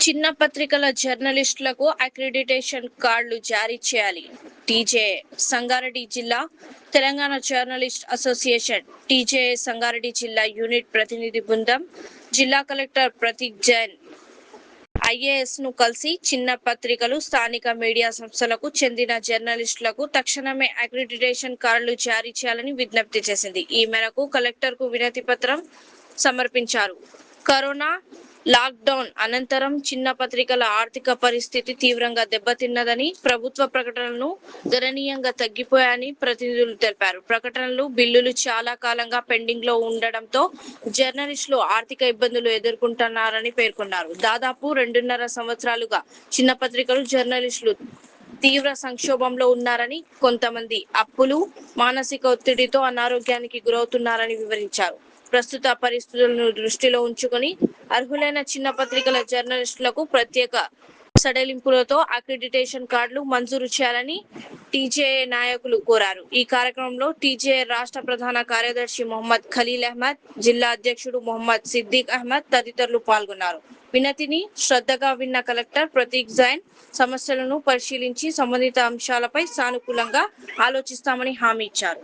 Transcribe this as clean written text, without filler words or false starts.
చిన్న పత్రికల జర్నలిస్టులకు అక్రిడిటేషన్ కార్డులు జారీ చేయాలి. టీజేఏ సంగారెడ్డి జిల్లా తెలంగాణ జర్నలిస్ట్ అసోసియేషన్ టీజేఏ సంగారెడ్డి జిల్లా యూనిట్ ప్రతినిధి బృందం జిల్లా కలెక్టర్ ప్రతీక్ జైన్ ఐఏఎస్ ను కలిసి చిన్న పత్రికలు, స్థానిక మీడియా సంస్థలకు చెందిన జర్నలిస్టులకు తక్షణమే అక్రిడిటేషన్ కార్డులు జారీ చేయాలని విజ్ఞప్తి చేసింది. ఈ మేరకు కలెక్టర్ కు వినతి పత్రం సమర్పించారు. కరోనా లాక్డౌన్ అనంతరం చిన్న పత్రికల ఆర్థిక పరిస్థితి తీవ్రంగా దెబ్బతిన్నదని, ప్రభుత్వ ప్రకటనలు గణనీయంగా తగ్గిపోయాయని ప్రతినిధులు తెలిపారు. ప్రకటనలు, బిల్లులు చాలా కాలంగా పెండింగ్ లో ఉండడంతో జర్నలిస్టులు ఆర్థిక ఇబ్బందులు ఎదుర్కొంటున్నారని పేర్కొన్నారు. దాదాపు 2.5 సంవత్సరాలుగా చిన్న పత్రికలు, జర్నలిస్టులు తీవ్ర సంక్షోభంలో ఉన్నారని, కొంతమంది అప్పులు, మానసిక ఒత్తిడితో అనారోగ్యానికి గురవుతున్నారని వివరించారు. ప్రస్తుత పరిస్థితులను దృష్టిలో ఉంచుకొని అర్హులైన చిన్న పత్రికల జర్నలిస్టులకు ప్రత్యేక సడలింపులతో అక్రిడిటేషన్ కార్డులు మంజూరు చేయాలని టీజేఏ నాయకులు కోరారు. ఈ కార్యక్రమంలో టీజేఏ రాష్ట్ర ప్రధాన కార్యదర్శి మొహమ్మద్ ఖలీల్ అహ్మద్, జిల్లా అధ్యక్షుడు మొహమ్మద్ సిద్దిక్ అహ్మద్ తదితరులు పాల్గొన్నారు. వినతిని శ్రద్ధగా విన్న కలెక్టర్ ప్రతీక్ జైన్ సమస్యలను పరిశీలించి సంబంధిత అంశాలపై సానుకూలంగా ఆలోచిస్తామని హామీ ఇచ్చారు.